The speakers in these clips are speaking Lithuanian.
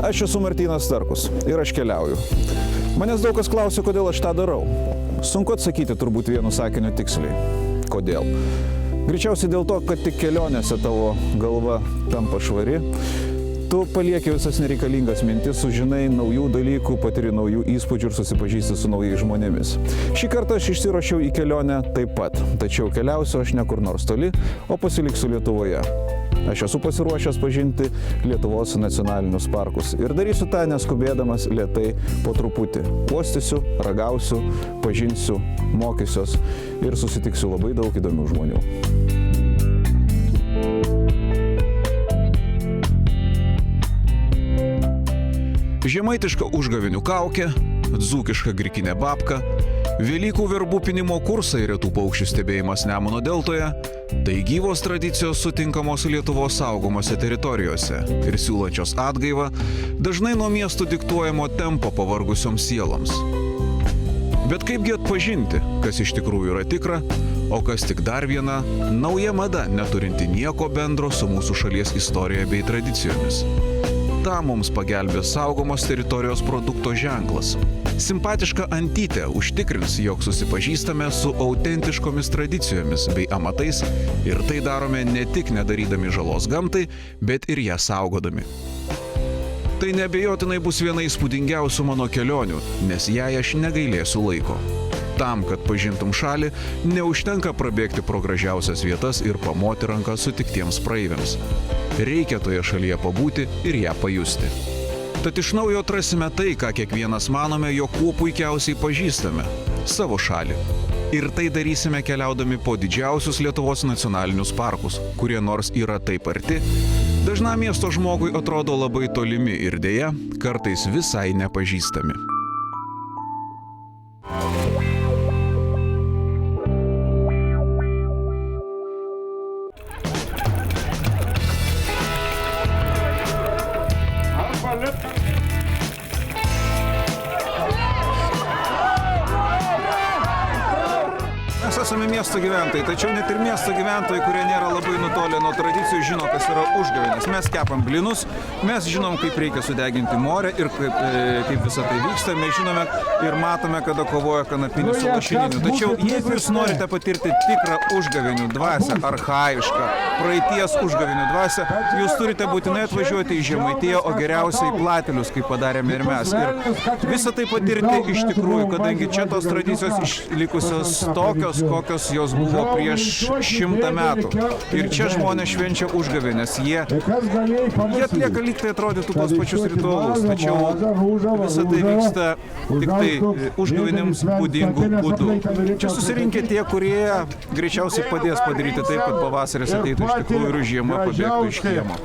Aš esu Martynas Starkus ir aš keliauju. Manęs daug kas klausia, kodėl aš tą darau. Sunku atsakyti turbūt vienu sakiniu tiksliai. Kodėl? Greičiausiai dėl to, kad tik kelionėse tavo galva tampa švari. Tu palieki visas nereikalingas mintis, sužinai naujų dalykų, patiri naujų įspūdžių ir susipažįsti su naujais žmonėmis. Šį kartą aš išsiruošiau į kelionę taip pat, tačiau keliausiu aš ne kur nors toli, o pasiliksiu Lietuvoje. Aš esu pasiruošęs pažinti Lietuvos nacionalinius parkus ir darysiu tą neskubėdamas lėtai po truputį. Uostysiu, ragausiu, pažinsiu, mokysiuos ir susitiksiu labai daug įdomių žmonių. Žemaitiška užgavėnių kaukė, dzūkiška grikinė babka, Velykų verbų pynimo kursai ir retų paukščių stebėjimas Nemuno deltoje – tai gyvos tradicijos sutinkamos Lietuvos saugomose teritorijose ir siūlančios atgaivą dažnai nuo miestų diktuojamo tempo pavargusioms sieloms. Bet kaipgi atpažinti, kas iš tikrųjų yra tikra, o kas tik dar viena nauja mada, neturinti nieko bendro su mūsų šalies istorija bei tradicijomis. Ta mums pagelbės saugomos teritorijos produkto ženklas. Simpatiška antytė užtikrins, jog susipažįstame su autentiškomis tradicijomis bei amatais ir tai darome ne tik nedarydami žalos gamtai, bet ir ją saugodami. Tai neabejotinai bus viena įspūdingiausių mano kelionių, nes jai aš negailėsiu laiko. Tam, kad pažintum šalį, neužtenka prabėgti pro gražiausias vietas ir pamoti ranką sutiktiems praeiviams. Reikia toje šalyje pabūti ir ją pajusti. Tad iš naujo atrasime tai, ką kiekvienas manome, jog kuo puikiausiai pažįstame – savo šalį. Ir tai darysime keliaudami po didžiausius Lietuvos nacionalinius parkus, kurie nors yra taip arti, dažnam miesto žmogui atrodo labai tolimi ir deja, kartais visai nepažįstami. Mes esame miesto gyventojai, tačiau net ir miesto gyventojai, kurie nėra labai nutolę nuo tradicijų, žino, kas yra užgavėnės. Mes kepam blinus, mes žinom, kaip reikia sudeginti morę ir kaip visą tai vyksta. Mes žinome ir matome, kada kovoja kanapinis su lašininiu. Tačiau jeigu jūs norite patirti tikrą užgavėnių dvasią, archaišką, praeities užgavėnių dvasią, jūs turite būtinai atvažiuoti į Žemaitiją, o geriausiai į Platelius, kaip padarėme ir mes. Ir visą tai patirti iš tikrųjų, kadangi čia tos tradicijos išlikusios tokios, kokios jos buvo prieš 100 metų. Ir čia žmonės švenčia užgavėnes. Jie atlieka lyg tai atrodytų tos pačius ritualus, tačiau visą tai vyksta tik tai užgavėnėms būdingų būdų. Čia susirinkę tie, kurie greičiausiai padės padaryti taip, kad pavasaris ateitų iš tikrųjų ir žiema pabėgtų iš kiemo.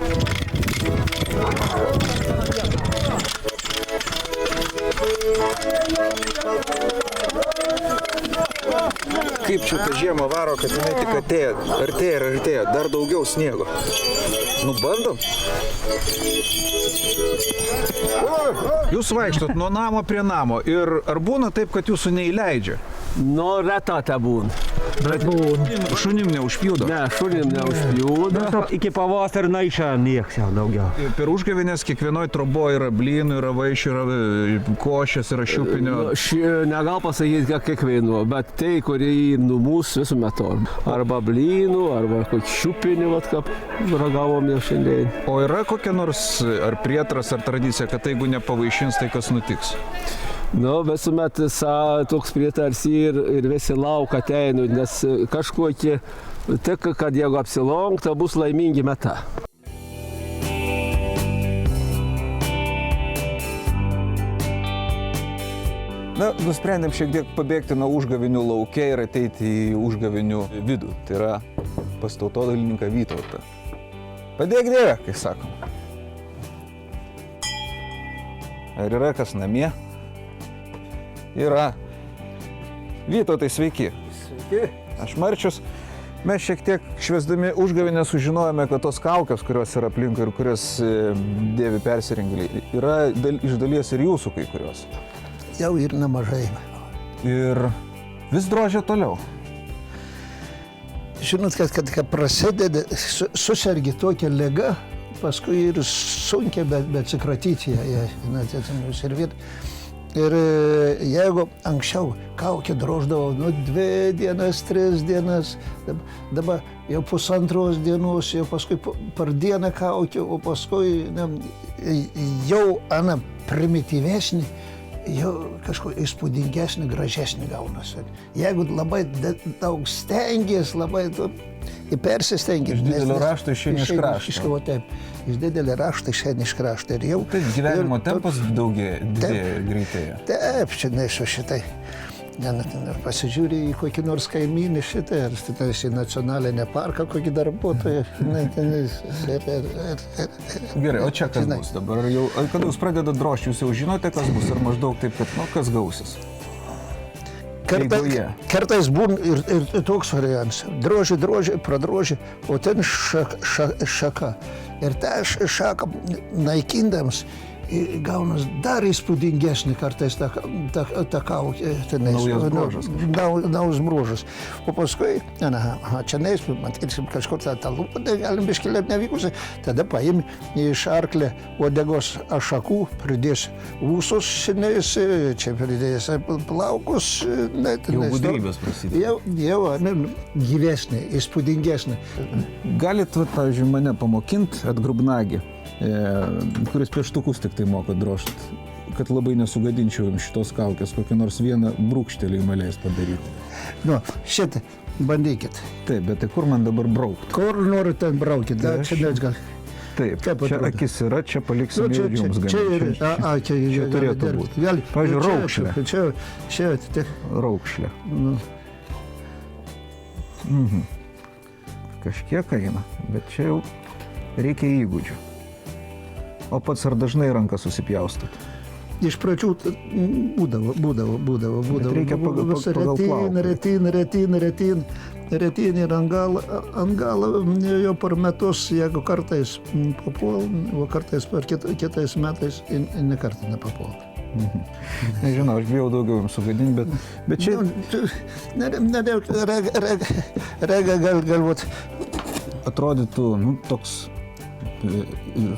Kaip čia ta žiema varo, kad jinai tik artėja, dar daugiau sniego. Nu, bandom. Jūs vaikštot nuo namo prie namo ir ar būna taip, kad jūsų neįleidžia? Nu, retata būna. Bet šunim neužpjudo? Ne, šunim neužpjudo. Iki pavasario naiša nieks jau daugiau. Per užgavėnes kiekvienoj troboje yra blynų, yra vaišių, yra košės, yra šiupinio. Negal pasakyti, kad kiekvienu, bet tai, kurie mūsų visų metų. Arba blynų, arba šiupinį, kaip ragavom jau šiandien. O yra kokia nors ar prietras, ar tradicija, kad jeigu nepavaišins, tai kas nutiks? Nu, visuomet toks prietars ir visi lauka ateinu, nes kažkokie, tik kad jeigu apsilankta, bus laimingi meta. Na, nusprendėm šiek tiek pabėgti nuo užgavėnių lauke ir ateiti į užgavėnių vidų. Tai yra pas tautodailininką Vytautą. Padėk Dieve, kai sakom. Ar yra kas namie? Yra. Vytautai, sveiki. Sveiki. Aš Marčius. Mes šiek tiek švęsdami užgavėnę sužinojome, kad tos kaukės, kurios yra aplinkui ir kurias dėvi persirengėliai, yra iš dalies ir jūsų kai kurios. Jau ir nemažai. Ir vis drožia toliau. Žinot, kad prasideda, susergi tokia liga, paskui ir sunkiai, bet atsikratyti ją. Ir jeigu anksčiau kaukę droždavo 2 dienas, 3 dienas, dabar jau pusantros dienos, jau paskui per dieną kaukę, o paskui jau ana primityvesnį, jau kažko įspūdingesnį, gražesnį gaunasi. Jeigu labai daug stengies, labai persistengė. Iš didelio rašto išeini iš krašto. Taip, iš didelio rašto išeini iš krašto. Ir jau... Taip, gyvenimo tempas didėja greitėja. Taip, čia nesu šitai. Pasižiūrė į kokį nors kaimynį šitai, ar šitai į nacionalinę parką, kokį darbuotoją. Gerai, o čia kas bus dabar? Jau, kada jūs pradedat drožti, jūs jau žinote, kas bus, ar maždaug taip, kad, kas gausis? Kartais būna ir toks variantas. Droži, pradroži, o ten šaka. Ir tą šaką naikindams gaunas dar įspūdingesnį kartais tą kaukė. Naujas bruožas. O paskui, čia matysim kažkur tą lūpą, tai galim biškėlėt nevykusi, tada paimi iš arklę uodegos šakų, pridės ūsus šiandien, čia pridės plaukus. Jau gudrybės prasidėjo. Jau gyvesnė, įspūdingesnė. Galit, pavyzdžiui, mane pamokinti atgrubnagį, kuris pieštukus tik tai moka drožti, kad labai nesugadinčiau jums šitos kaukės, kokį nors vieną brūkštelėjimą leis padaryti. Šitą bandykit. Taip, bet tai kur man dabar braukti? Kur nori ten braukit, čia nes gal. Taip, čia akis yra, čia paliksime jums gaminti. Čia turėtų būti. Pavyzdžiui, raukšlė. Čia. Raukšlė. Kažkiek eina, bet čia jau reikia įgūdžių. O pats ar dažnai ranką susipjaustat? Iš pradžių būdavo. Reikia pagal plauką. Retin ir ant galo jau per metus, jeigu kartais papuol, o kartais per kitais metais ne kartą nepapuol. Nežinau, aš bijau daugiau jums sugadinti, bet čia... Rega galbūt. Atrodytų, toks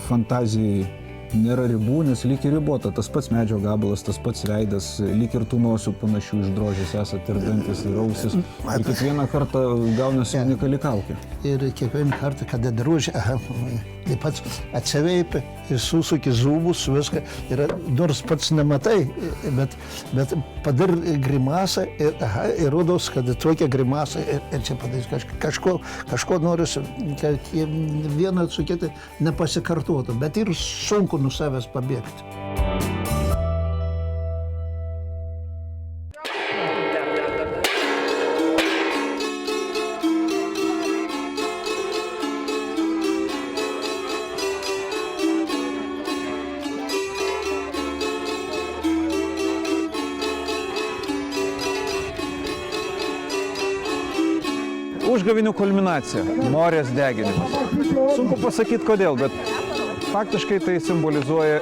fantazijai nėra ribų, nes lyg ir ribota, tas pats medžio gabalas, tas pats veidas, lyg ir tų nosių panašių išdrožęs esat ir dantis, ir ausis. Ir kiekvieną kartą gaunasi unikali kaukė. Ir kiekvieną kartą, kada droži, tai pats atsiveipia, susuki zūbus, viską. Ir nors pats nematai, bet padar grimasą ir rodos, kad tokia grimasa ir čia padarys kažko norisi, kad vieną su kitai nepasikartotų, bet ir sunku nuo savęs pabėgti. Užgavinių kulminacija – morės deginimas. Sunku pasakyti kodėl, bet faktiškai tai simbolizuoja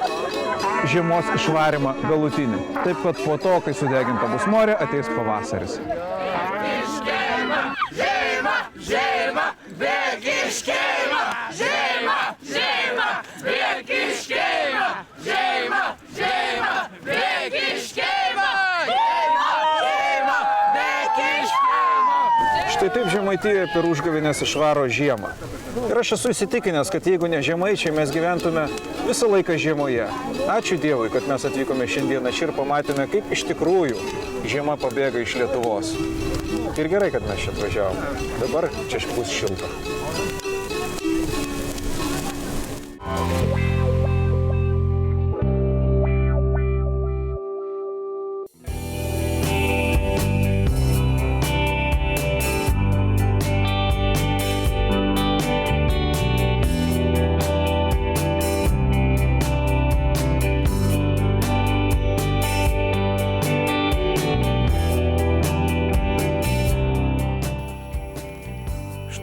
žiemos išvarymą galutinį. Taip, kad po to, kai sudeginta bus morė, ateis pavasaris. Štai taip Žemaitija per užgavėnes išvaro žiemą. Ir aš esu įsitikinęs, kad jeigu ne žemaičiai, mes gyventume visą laiką žiemoje. Ačiū Dievui, kad mes atvykome šiandieną čia ir pamatėme, kaip iš tikrųjų žiema pabėga iš Lietuvos. Ir gerai, kad mes čia atvažiavome. Dabar čia bus šilta.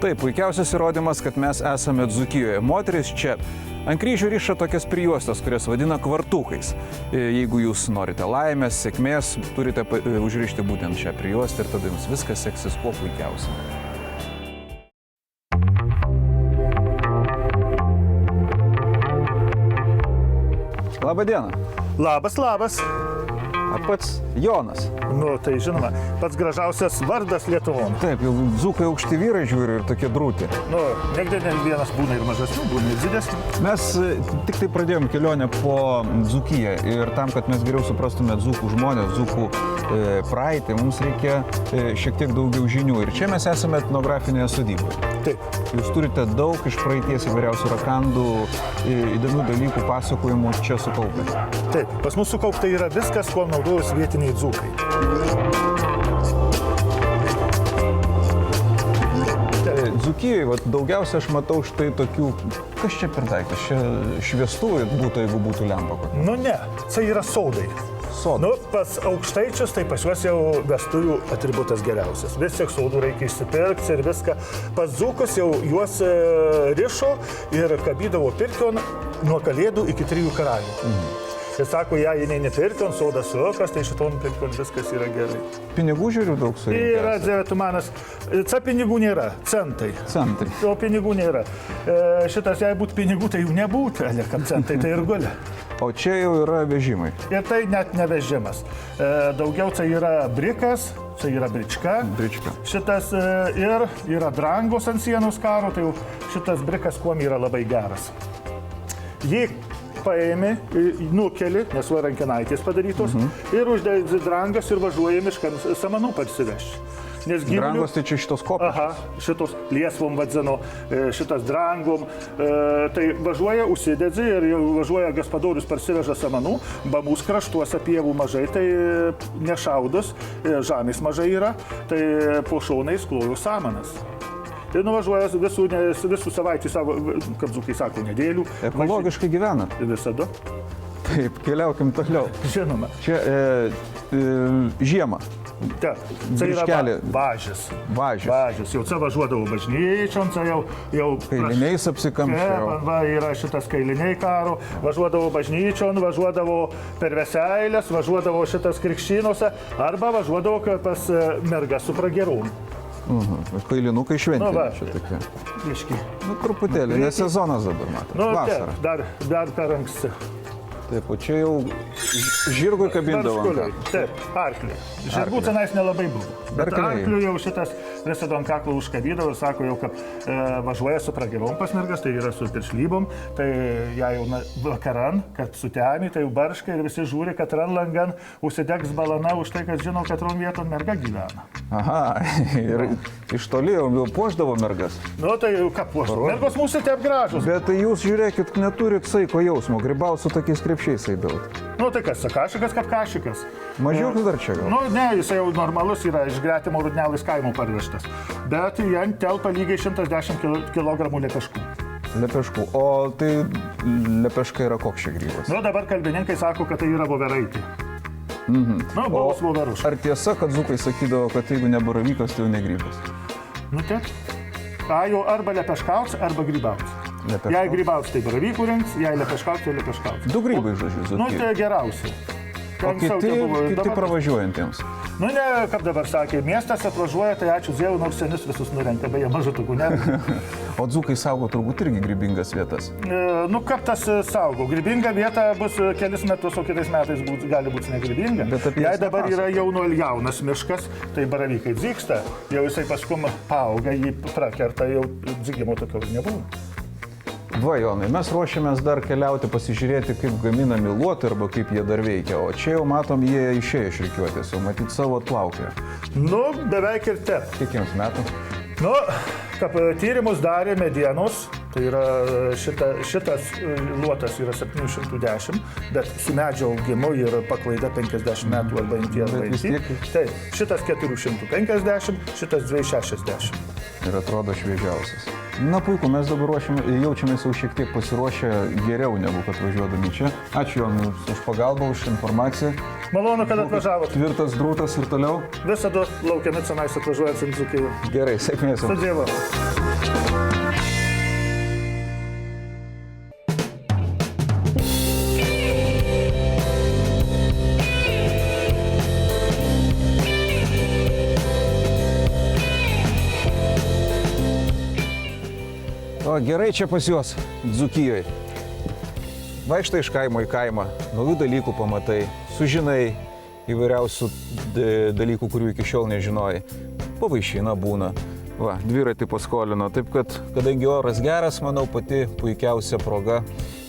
Štai puikiausias įrodymas, kad mes esame Dzūkijoje. Moteris čia ant kryžių riša tokias prijuostas, kurias vadina kvartukais. Jeigu jūs norite laimės, sėkmės, turite užrišti būtent šią prijuostę ir tada jums viskas seksis kuo puikiausiai. Labą dieną. Labas, labas. A pats Jonas. Nu, tai žinoma, pats gražiausias vardas Lietuvon. Taip, jau dzūkai aukšti vyrai žiūri ir tokie drūti. Nu, negdė ne vienas būna ir mažesnių, būna ir didesnių. Mes tik tai pradėjom kelionę po Dzūkiją ir tam, kad mes geriau suprastume dzūkų žmonės, dzūkų praeitį, mums reikia šiek tiek daugiau žinių. Ir čia mes esame etnografinėje sodyboje. Taip. Jūs turite daug iš praeities įvairiausių rakandų, įdomių dalykų, pasakojimų čia sukaupę. Taip, pas mus sukaupta yra viskas, kuo naudojus vietiniai dzūkai. Dzūkijoje daugiausia aš matau štai tokių, kas čia per daiktas, čia šviestuvai būtų, jeigu būtų lempa kokia. Nu ne, tai yra sodai. Sodas. Nu, pas aukštaičius, tai pas juos jau vestuvių atributas geriausias. Vis tiek sodų reikia išsipirkti ir viską. Pas dzūkus jau juos rišo ir kabydavo pirkion nuo Kalėdų iki 3 karalių. Ir sako, jei jinai nepirkion, sodas suokas, tai šiton pirkion viskas yra gerai. Pinigų žiūriu daug surinkęs. Yra, dzėtumanas, pinigų nėra, centai. Centai. O pinigų nėra. Šitas, jei būtų pinigų, tai jų nebūtų, kam centai, tai ir gulia. O čia jau yra vežimai. Ir tai net nevežimas. Daugiau tai yra brikas, tai yra brička. Brička. Šitas ir yra drangos ant sienos karo, tai jau šitas brikas kuom yra labai geras. Jį paėmė, nukeli, nes va rankinaitės padarytos, ir uždėdzi drangas ir važiuoja miškan samanų parsivežti. Nes gyvulių... Drangos tai čia šitos kopos. Aha, šitos liesvom vadzino, šitas drangom. Tai važiuoja, užsidedzi ir jau važiuoja gaspadorius parsiveža samanų, bambus kraštuose pievų mažai, tai nešaudas, žemės mažai yra, tai po šaunais klojo samanas. Ir nuvažiuoja visų savaitį savo, kaip dzūkai sako, nedėlių. Ekologiškai gyvena. Visada. Taip, keliaukim toliau. Žinoma. Čia žiemą. Taip, tai yra važis. Važis. Jau čia važiuodavo bažnyčion, čia jau... Kailiniais apsikamščiau. Va, yra šitas kailiniai karo. Važiuodavo bažnyčion, važiuodavo per veseilės, važiuodavo šitas krikštynuose, arba važiuodavo pas mergas su pragerom. Kailinukai šventė. Čia tokia. Biški. Nu, truputėlį, nes sezonas dabar matome. Nu, vasara. Dar per anksti. Taip, o čia jau žirgui kabindavo. Taip, arkliui. Žirgų tenais nelabai buvo. Bet arkliui jau šitas visada ant kaklo užkabydavo ir sako jau, kad važiuoja su pragyvom pas mergas, tai yra su piršlybom, tai ją jau vakaran, kad sutemį, tai jau barškai ir visi žiūri, kad ran langan užsidegs balana už tai, kad žino, kad ron vieton merga gyvena. Aha, ir iš toli jau puošdavo mergas. Nu, tai ką puošdavo? Mergos mūsų taip gražus. Bet tai jūs žiūrėkit, neturit saiko jausmo, grybaut su tokiais krepšiais eidaut. Nu, tai kas, kašikas kaip kašikas. Mažiukas dar čia gal? Nu, ne, jis jau normalus yra iš Gretimo Rudnelis kaimo parvežtas. Bet jam telpa lygiai 110 kg lepeškų. Lepeškų. O tai lepeška yra koks čia grybas? Nu, dabar kalbininkai sako, kad tai yra voveraitė. Nu, buvus voveruškas. Ar tiesa, kad dzūkai sakydavo, kad jeigu ne baravykas, tai jau ne grybas? Nu, taip. Jau arba lepeškauts, arba grybauts. Jei grybauts, tai baravykų rinks, jei lepeškauts, tai lepeškauts. Du grybai, žodžiu. Nu, tai geriausiai. O kiti pravažiuojantiems? Nu, ne, kaip dabar sakė, miestas atvažiuoja, tai ačiū Dievui, nors senius visus nurenka, beje, mažutukų ne. O dzūkai saugo turbūt irgi grybingas vietas? Nu, kaip tas saugo? Grybinga vieta bus kelis metus, o kitais metais gali būti negrybinga. Jei dabar yra jaunas miškas, tai baravykai dzyksta, jau jisai paskum paauga, jį prakerta, jau dzygimo tokio nebuvo. Va, Jonai, mes ruošiamės dar keliauti, pasižiūrėti, kaip gaminami luotai arba kaip jie dar veikia. O čia jau matom, jie išėjo iš rikiuotės, jau matyt savo atplaukė. Nu, beveik ir te. Kiek jiems metų? Nu, kaip tyrimus darė medienos, tai yra šitas luotas yra 710, bet su medžio augimu yra paklaida 50 metų arba imties. Taip, šitas 450, šitas 260. Ir atrodo šviežiausias. Na puiku, mes dabar jaučiamės jau šiek tiek pasiruošę geriau negu kad važiuodami čia. Ačiū Jonai už pagalbą, už informaciją. Malonu, kad atvažiavot. Tvirtas drūtas ir toliau. Visada laukiami cenais atvažiuojant į Dzūkiją. Gerai, sėkmės. Su Dievu. O gerai čia pas juos, Dzūkijoje. vaikštai iš kaimo į kaimą, naujų dalykų pamatai, sužinai įvairiausių dalykų, kurių iki šiol nežinojai. Pavaišina būna. Va, dviratį paskolino. Taip kad, kadangi oras geras, manau, pati puikiausia proga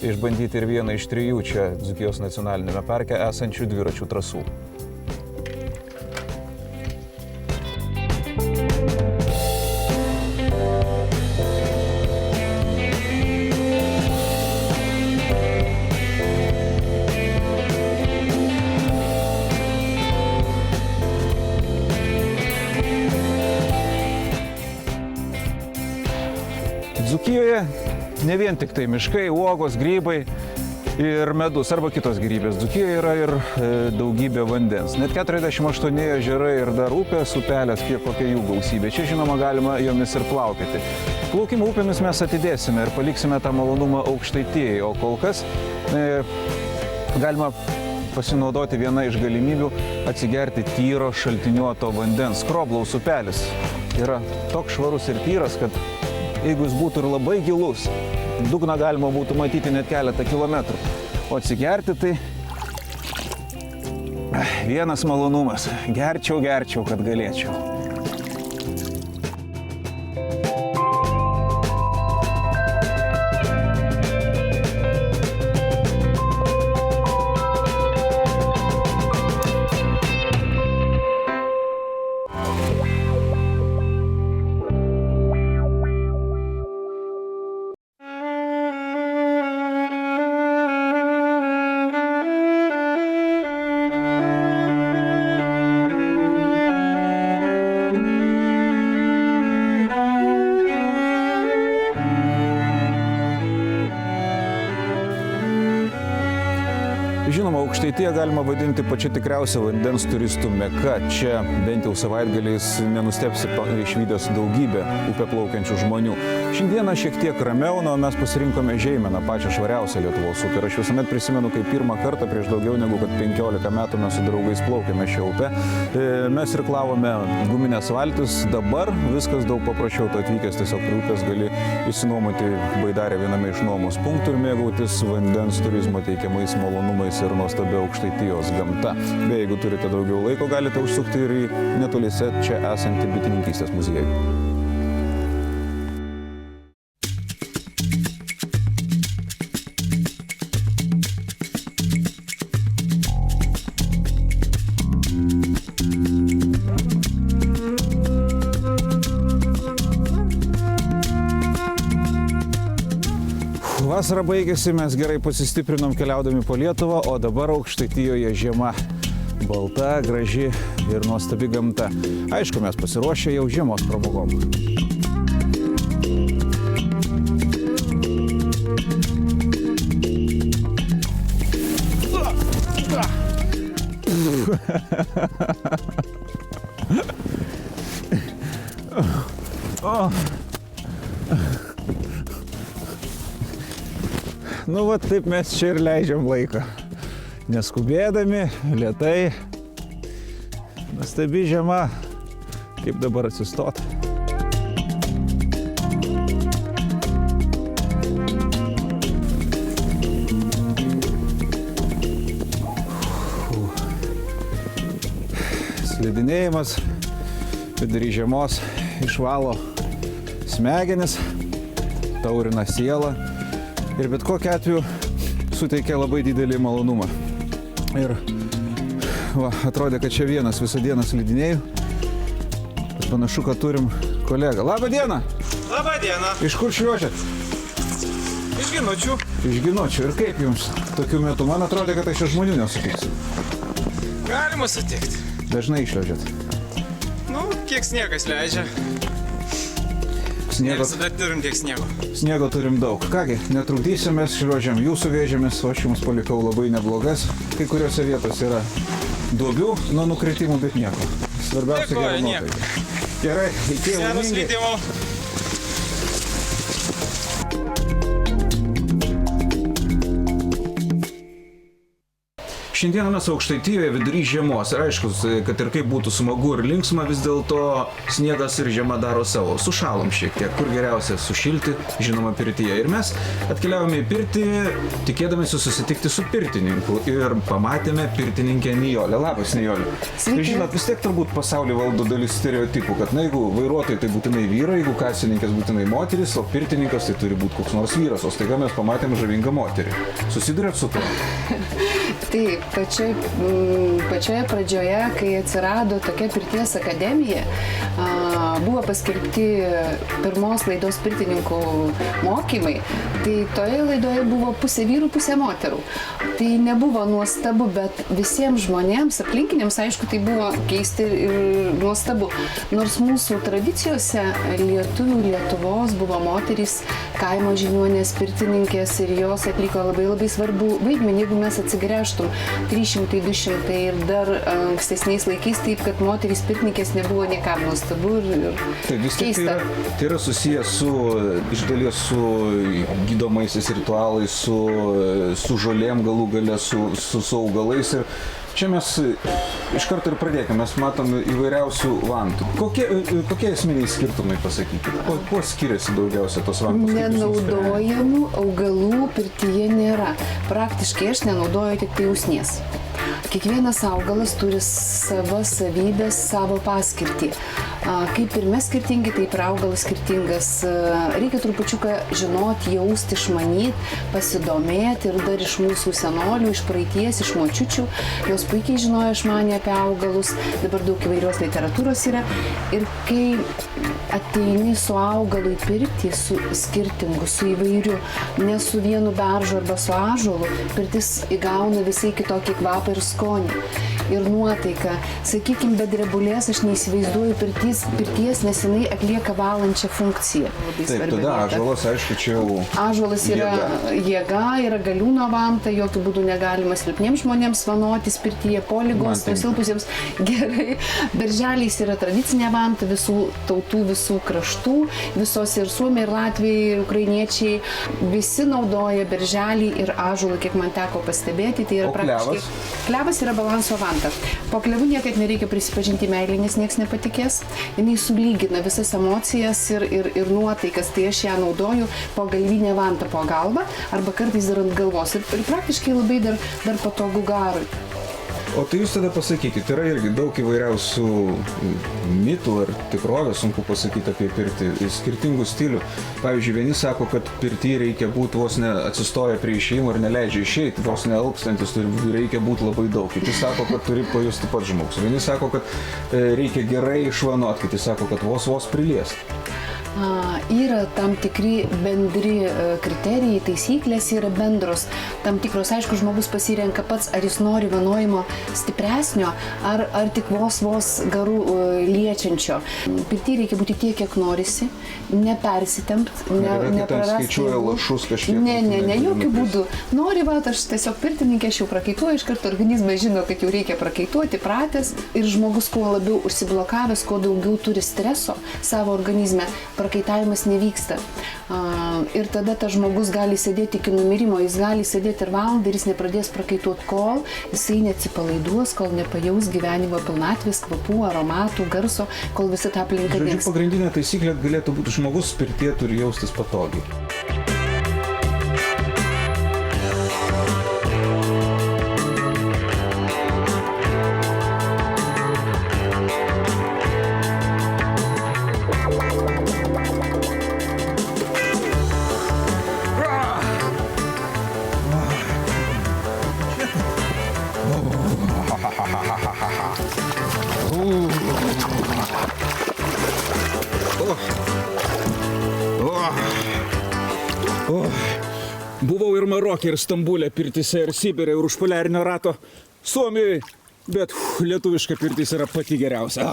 išbandyti ir vieną iš 3 čia Dzūkijos nacionalinėme parke esančių dviračių trasų. Dzūkijoje ne vien tik tai miškai, uogos, grybai ir medus arba kitos gėrybės. Dzūkijoje yra ir daugybė vandens. Net 48 ežerai ir dar upės, upelės, kiek kokia jų gausybė. Čia, žinoma, galima jomis ir plaukioti. Plaukimo upėmis mes atidėsime ir paliksime tą malonumą Aukštaitijai, o kol kas galima pasinaudoti vieną iš galimybių atsigerti tyro šaltiniuoto vandens. Kroblaus upelis yra toks švarus ir tyras, kad jeigu jis būtų ir labai gilus, dugną galima būtų matyti net keletą kilometrų. O atsigerti tai vienas malonumas. Gerčiau, kad galėčiau. Žinoma, Aukštaitiją galima vadinti pačia tikriausia vandens turistų meka. Čia bent jau savaitgaliais nenustepsi išvydęs daugybę upę plaukiančių žmonių. Šiandieną šiek tiek ramiau, o mes pasirinkome Žeimeną, pačią švariausią Lietuvos upę. Aš visuomet prisimenu, kai pirmą kartą prieš daugiau negu 15 metų mes su draugais plaukėme šią upę. Mes irklavome guminės valtis, dabar viskas daug paprasčiau, tu atvykęs tiesiog prie upės gali išsinuomoti baidarę viename iš nuomos punktų ir mėgautis vandens turizmo teikiamais malonumais ir nuostabia Aukštaitijos gamta. Beje, jeigu turite daugiau laiko, galite užsukti ir į netoliese čia esantį bitininkystės muziejų. Vasara baigėsi, mes gerai pasistiprinom keliaudami po Lietuvą, o dabar Aukštaitijoje žiema. Balta, graži ir nuostabi gamta. Aišku, mes pasiruošę jau žiemos pramogom. Nu, va taip mes čia ir leidžiam laiką. Neskubėdami, lėtai. Nuostabi žiema. Kaip dabar atsistot? Slidinėjimas vidury žiemos išvalo smegenis, taurina sielą. Ir bet kokiu atveju suteikia labai didelį malonumą. Ir va, atrodė, kad čia vienas visą dieną slidinėjau. Bet panašu, kad turim kolegą. Labą dieną! Labą dieną! Iš kur šliuožiat? Iš Ginučių. Iš Ginučių. Ir kaip jums tokiu metu? Man atrodė, kad aš čia žmonių nesutiksiu. Galima sutikti. Dažnai išliuožiat? Nu, kiek sniegas leidžia. Ne visada turim tiek sniego. Sniego turim daug. Kągi, netrukdysim, mes šliuožiam jūsų vėžėmis, o aš jums palikau labai neblogas. Kai kuriuose vietose yra duobių nuo nukritimų, bet nieko. Svarbiausia gera nuotaika. Gerai, iki laimingi. Šiandieną mes Aukštaitijoje vidury žiemos ir aišku, kad ir kaip būtų smagu ir linksma, vis dėlto sniegas ir žiema daro savo. Sušalom šiek tiek, kur geriausia sušilti, žinoma, pirtyje. Ir mes atkeliavome į pirtį, tikėdamėsi susitikti su pirtininku ir pamatėme pirtininkę Nijolę. Labas, Nijolė. Tai žinot, vis tiek turbūt pasaulį valdo dalis stereotipų, kad na, jeigu vairuotojai tai būtinai vyrai, jeigu kasininkės būtinai moteris, o pirtininkas tai turi būti koks nors vyras, o staiga mes pamatėm žavingą moterį. Susidurėt su tuo? Taip, pačioje pradžioje, kai atsirado tokia pirties akademija, buvo paskelbti pirmos laidos pirtininkų mokymai, tai toje laidoje buvo pusė vyrų, pusė moterų. Tai nebuvo nuostabu, bet visiems žmonėms, aplinkiniams, aišku, tai buvo keisti ir nuostabu. Nors mūsų tradicijose Lietuvos buvo moterys, kaimo žiniuonės, pirtininkės ir jos atliko labai svarbų vaidmenį, jeigu mes atsigręžtum 300-200 ir dar ankstesniais laikais taip, kad moterys pirtininkės nebuvo niekam nuostabu ir tai vis tiek keista. Tai yra susijęs iš dalies su gydomaisiais ritualais, su žolėm galų gale, su augalais ir čia mes iš karto ir pradėkime, mes matom įvairiausių vantų. Kokie esminiai skirtumai, pasakykite? Kuo skiriasi daugiausia tos vantos? Nenaudojamų augalų pirtyje nėra. Praktiškai aš nenaudoju tik tai usnies. Kiekvienas augalas turi savas savybės, savo paskirtį. Kaip ir mes skirtingi, taip ir augalas skirtingas. Reikia trupučiuką žinoti, jausti, išmanyti, pasidomėti ir dar iš mūsų senolių, iš praeities, iš močiučių. Jos puikiai žinojo, išmanė apie augalus, dabar daug įvairios literatūros yra. Ir kai ateini su augalu į pirtį, su skirtingu, su įvairiu, ne su vienu beržu arba su ąžuolu, pirtis įgauna visai kitokį kvapą ir skonį. Ir nuotaiką. Sakykime, be drebulės aš neįsivaizduoju pirties, nes jinai atlieka valančią funkciją. Taip, tada ąžuolas, aišku, čia jau ąžuolas yra jėga, yra galiūno vanta, jokių būdų negalima silpniems žmonėms vanotis pirtyje, po ligos, nusilpusiems. Gerai. Berželiais yra tradicinė vanta visų tautų, visų kraštų, visos ir Suomiai, ir Latvijai, ir ukrainiečiai. Visi naudoja berželį ir ąžuolą, kiek man teko pastebėti. Tai yra praktiškai. Klevas yra balanso vanta. Po klevų niekad nereikia prisipažinti meilį, nes niekas nepatikės. Jis sulygina visas emocijas ir nuotaikas, tai aš ją naudoju po galvinę vantą po galvą arba kartais dar ant galvos. Ir praktiškai labai dar patogu garui. O tai jūs tada pasakykit, yra irgi daug įvairiausių mitų ar tikrovės, sunku pasakyti apie pirtį, skirtingų stilių. Pavyzdžiui, vieni sako, kad pirtį reikia būti vos ne atsistoję prie išėjimo ir neleidžia išeiti, vos ne alkstantis, reikia būti labai daug. Kiti sako, kad turi pajusti pats žmogus. Vieni sako, kad reikia gerai išvanuoti, kiti sako, kad vos priliesti. Yra tam tikri bendri kriterijai, taisyklės yra bendros, tam tikros, aišku, žmogus pasirenka pats, ar jis nori vanojimo stipresnio, ar tik vos garų liečiančio. Pirty reikia būti tiek, kiek norisi, nepersitempti, neprarasti. Skaičiuoja lašus kažkiek. Ne, jokių būdų. Nori, aš tiesiog pirtininkė, aš jau prakaituoju, iš karto organizmas žino, kad jau reikia prakaituoti, pratęs ir žmogus kuo labiau užsiblokavęs, kuo daugiau turi streso savo organizme, prakaitavimas nevyksta. Ir tada tas žmogus gali sėdėti iki numirimo, jis gali sėdėti ir valandą ir jis nepradės prakaituoti, kol jisai neatsipalaiduos, kol nepajaus gyvenimo pilnatvės, kvapų, aromatų, garso, kol visi tą aplinką dings. Žodžiu, pagrindinė taisyklė galėtų būti žmogus pirtyje turi jaustis patogiai. Buvau ir Maroke, ir Stambulė pirtyse, ir Sibire, ir už poliarinio rato Suomijoje, bet lietuviška pirtis yra pati geriausia.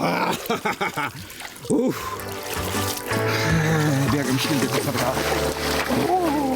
Bėgam šildytis atgal.